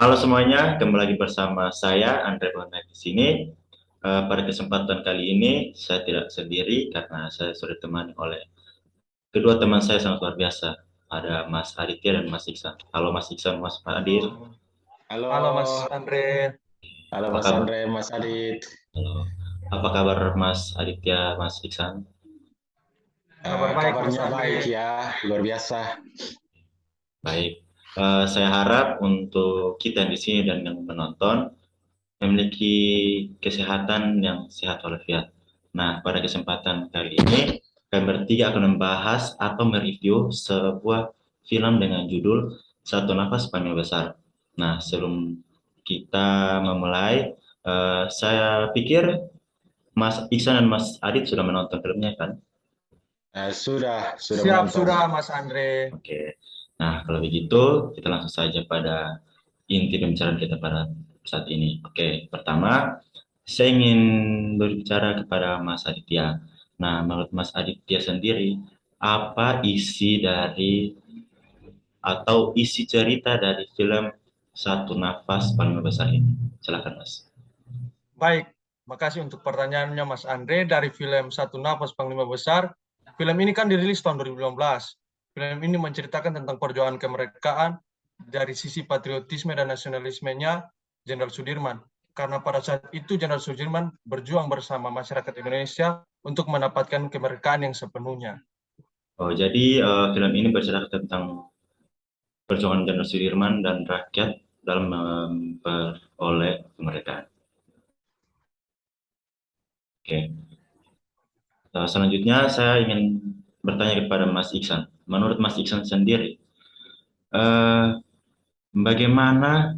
Halo semuanya, kembali lagi bersama saya Andre Bonai di sini. Pada kesempatan kali ini saya tidak sendiri karena saya sudah ditemani oleh kedua teman saya sangat luar biasa. Ada Mas Aditya dan Mas Iksan. Halo Mas Iksan, Mas Adil. Halo Mas Halo, Andre, halo Apa Mas kabar? Andre, Mas Adit. Halo. Apa kabar Mas Aditya, Mas Iksan? kabar baik Mas Kabarnya Andre. baik ya, luar biasa. Baik. Saya harap untuk kita di sini dan yang menonton memiliki kesehatan yang sehat walafiat. Nah, pada kesempatan kali ini, kami bertiga akan membahas atau mereview sebuah film dengan judul Satu Nafas Paling Besar. Nah, sebelum kita memulai, saya pikir Mas Iksan dan Mas Adit sudah menonton filmnya kan? Sudah Siap menonton. sudah Mas Andre. Oke. Nah, kalau begitu, kita langsung saja pada inti pembicaraan kita pada saat ini. Oke, pertama, saya ingin berbicara kepada Mas Aditya. Nah, menurut Mas Aditya sendiri, apa isi dari atau isi cerita dari film Satu Nafas Paling Besar ini? Silakan, Mas. Baik, makasih untuk pertanyaannya Mas Andre. Dari film Satu Nafas Panglima Besar, film ini kan dirilis tahun 2015. Film ini menceritakan tentang perjuangan kemerdekaan dari sisi patriotisme dan nasionalismenya Jenderal Sudirman. Karena pada saat itu Jenderal Sudirman berjuang bersama masyarakat Indonesia untuk mendapatkan kemerdekaan yang sepenuhnya. Oh, jadi film ini bercerita tentang perjuangan Jenderal Sudirman dan rakyat dalam memperoleh kemerdekaan. Oke. Selanjutnya saya ingin bertanya kepada Mas Iksan. Menurut Mas Iksan sendiri, eh, bagaimana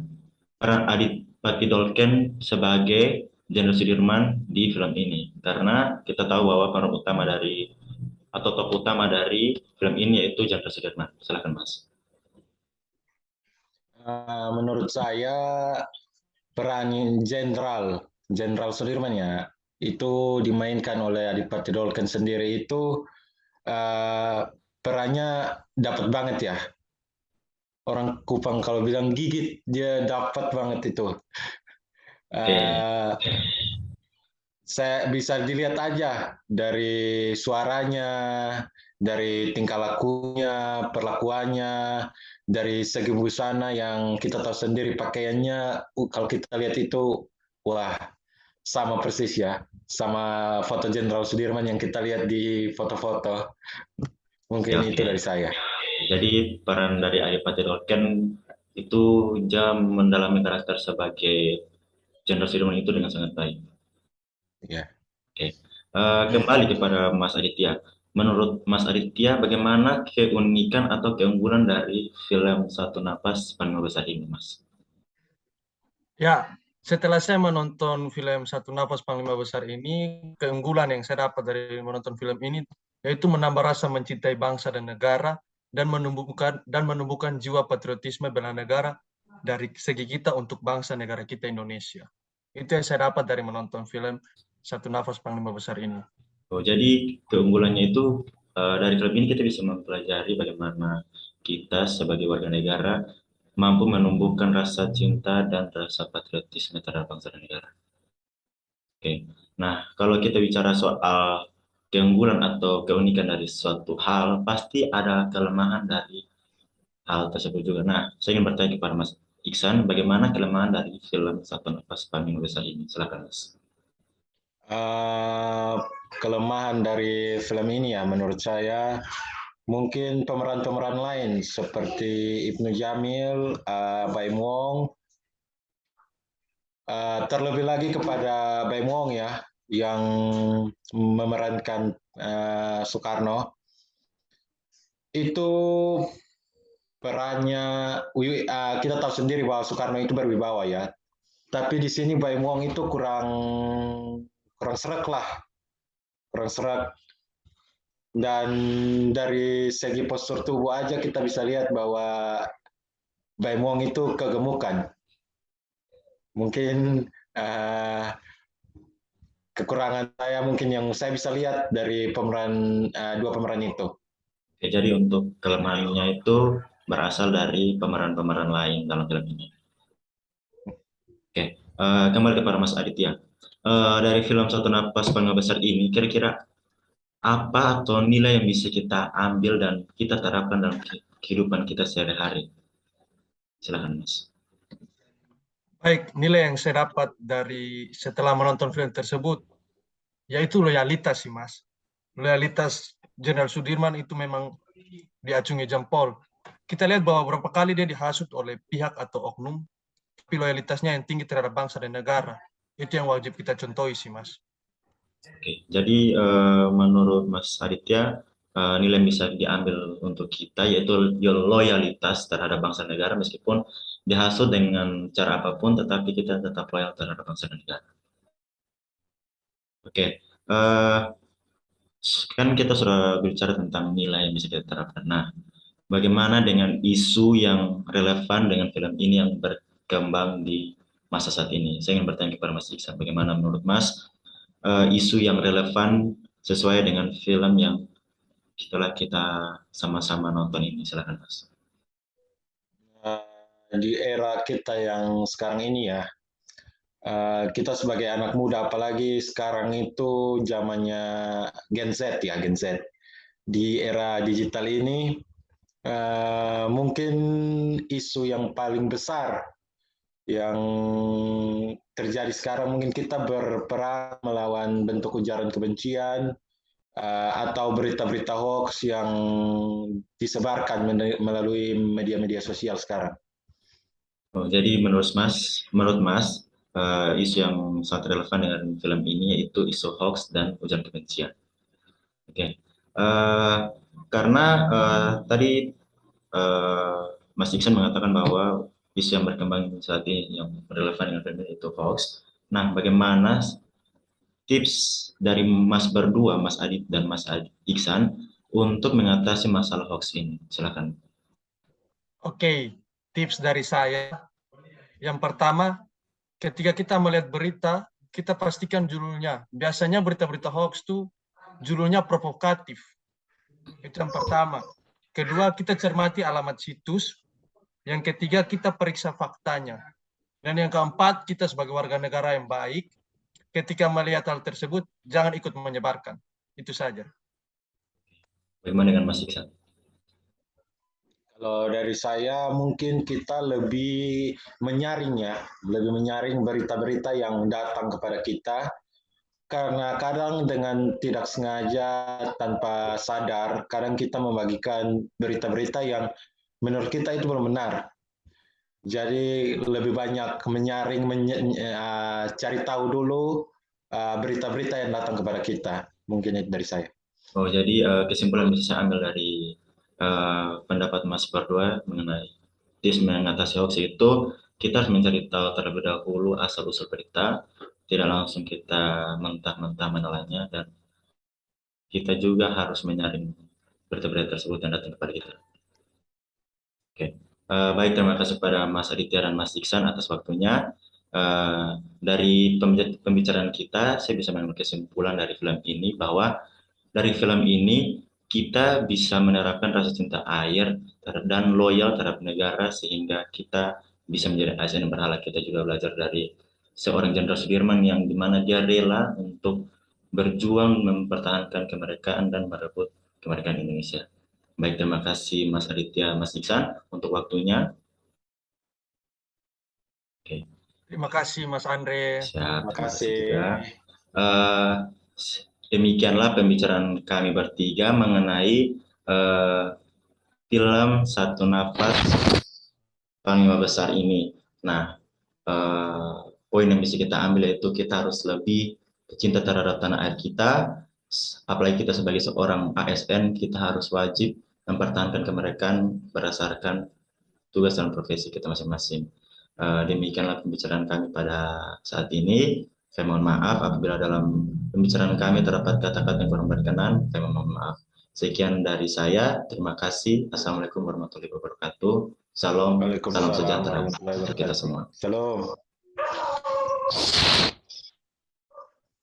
peran Adipati Dolken sebagai Jenderal Sudirman di film ini? Karena kita tahu bahwa peran utama dari atau tokoh utama dari film ini yaitu Jenderal Sudirman. Silakan Mas. Menurut saya peran Jenderal Sudirman ya, itu dimainkan oleh Adipati Dolken sendiri itu eh, perannya dapat banget ya. Orang Kupang kalau bilang gigit, dia dapat banget itu. Oke, Eh, Saya bisa dilihat aja dari suaranya, dari tingkah lakunya, perlakuannya, dari segi busana yang kita tahu sendiri pakaiannya. Kalau kita lihat itu, wah, sama persis ya, sama foto Jenderal Sudirman yang kita lihat di foto-foto. oke, Mungkin itu oke. dari saya. Jadi peran dari Adipati Dolken itu dia mendalami karakter sebagai Jenderal Sudirman itu dengan sangat baik. Ya. Oke. Kembali kepada Mas Aditya. Menurut Mas Aditya, bagaimana keunikan atau keunggulan dari film Satu Napas Paling Besar ini, Mas? Ya, setelah saya menonton film Satu Nafas Panglima Besar ini, keunggulan yang saya dapat dari menonton film ini yaitu menambah rasa mencintai bangsa dan negara dan menumbuhkan jiwa patriotisme bela negara dari segi kita untuk bangsa negara kita Indonesia. Itu yang saya dapat dari menonton film Satu Nafas Panglima Besar ini. Oh, jadi keunggulannya itu dari film ini kita bisa mempelajari bagaimana kita sebagai warga negara mampu menumbuhkan rasa cinta dan rasa patriotisme terhadap bangsa dan negara. Oke. Nah, kalau kita bicara soal keunggulan atau keunikan dari suatu hal, pasti ada kelemahan dari hal tersebut juga. Nah, saya ingin bertanya kepada Mas Iksan, bagaimana kelemahan dari film Satu Nafas Paling Besar ini? Silakan, Mas. Eh, Kelemahan dari film ini ya menurut saya mungkin pemeran-pemeran lain seperti Ibnu Jamil, Baim Wong, terlebih lagi kepada Baim Wong ya yang memerankan Soekarno itu perannya kita tahu sendiri bahwa Soekarno itu berwibawa ya. Tapi di sini Baim Wong itu kurang kurang serak lah, kurang serak. Dan dari segi postur tubuh aja kita bisa lihat bahwa Baim Wong itu kegemukan. Mungkin uh, kekurangan saya mungkin yang saya bisa lihat dari dua pemeran itu. Oke, jadi untuk kelemahannya itu berasal dari pemeran-pemeran lain dalam film ini. Kembali kepada Mas Aditya. Dari film Satu Napas Paling Besar ini, kira-kira apa atau nilai yang bisa kita ambil dan kita terapkan dalam kehidupan kita sehari-hari? Silakan, Mas. Baik, nilai yang saya dapat dari setelah menonton film tersebut, yaitu loyalitas sih, Mas. Loyalitas Jenderal Sudirman itu memang diacungi jempol. Kita lihat bahwa beberapa kali dia dihasut oleh pihak atau oknum, tapi loyalitasnya yang tinggi terhadap bangsa dan negara. Itu yang wajib kita contohi sih, Mas. Jadi menurut Mas Aditya, nilai yang bisa diambil untuk kita yaitu loyalitas terhadap bangsa dan negara meskipun dihasut dengan cara apapun, tetapi kita tetap loyal terhadap bangsa dan negara. Eh, kan kita sudah bicara tentang nilai yang bisa kita terapkan. Nah, bagaimana dengan isu yang relevan dengan film ini yang berkembang di masa saat ini? Saya ingin bertanya kepada Mas Iksan, bagaimana menurut Mas isu yang relevan sesuai dengan film yang setelah kita sama-sama nonton ini? Silakan, Mas. Di era kita yang sekarang ini ya, kita sebagai anak muda, apalagi sekarang itu zamannya Gen Z ya, Gen Z. Di era digital ini, mungkin isu yang paling besar yang terjadi sekarang mungkin kita berperang melawan bentuk ujaran kebencian atau berita-berita hoax yang disebarkan melalui media-media sosial sekarang. Jadi menurut Mas, isu yang sangat relevan dengan film ini yaitu isu hoax dan ujaran kebencian. Karena tadi Mas Iksan mengatakan bahwa isu yang berkembang saat ini yang relevan dengan film itu hoax. Nah, bagaimana tips dari Mas berdua, Mas Adit dan Mas Iksan, untuk mengatasi masalah hoax ini? Silakan. Oke, tips dari saya. Yang pertama, ketika kita melihat berita, kita pastikan judulnya. Biasanya berita-berita hoax itu judulnya provokatif. Itu yang pertama. Kedua, kita cermati alamat situs. Yang ketiga, kita periksa faktanya. Dan yang keempat, kita sebagai warga negara yang baik, ketika melihat hal tersebut, jangan ikut menyebarkan. Itu saja. Bagaimana dengan Mas Iksan? Kalau dari saya mungkin kita lebih menyaring ya, lebih menyaring berita-berita yang datang kepada kita, karena kadang dengan tidak sengaja tanpa sadar, kadang kita membagikan berita-berita yang menurut kita itu belum benar. Jadi lebih banyak menyaring, cari tahu dulu berita-berita yang datang kepada kita. Mungkin itu dari saya. Jadi kesimpulan bisa saya ambil dari pendapat Mas berdua mengenai tips mengatasi hoax itu kita harus mencari tahu terlebih dahulu asal-usul berita, tidak langsung kita mentah-mentah menelannya, dan kita juga harus menyaring berita-berita tersebut yang datang kepada kita. Baik, terima kasih kepada Mas Aditya dan Mas Iksan atas waktunya. Dari pembicaraan kita, saya bisa mengambil kesimpulan dari film ini bahwa dari film ini kita bisa menerapkan rasa cinta air dan loyal terhadap negara sehingga kita bisa menjadi ASN yang berhala. Kita juga belajar dari seorang Jenderal Sudirman yang dimana dia rela untuk berjuang mempertahankan kemerdekaan dan merebut kemerdekaan Indonesia. Baik, terima kasih Mas Aditya, Mas Iksan untuk waktunya. Terima kasih Mas Andre. Siap, Terima terima kasih kasih. juga. Demikianlah pembicaraan kami bertiga mengenai film Satu Napas Paling Besar ini. Nah, poin yang bisa kita ambil yaitu kita harus lebih cinta terhadap tanah air kita, apalagi kita sebagai seorang ASN, kita harus wajib mempertahankan kemerdekaan berdasarkan tugas dan profesi kita masing-masing. Demikianlah pembicaraan kami pada saat ini. Saya mohon maaf apabila dalam pembicaraan kami terdapat kata-kata yang kurang berkenan. Saya mohon maaf. Sekian dari saya. Terima kasih. Assalamualaikum warahmatullahi wabarakatuh. Salam sejahtera untuk kita semua. Salam.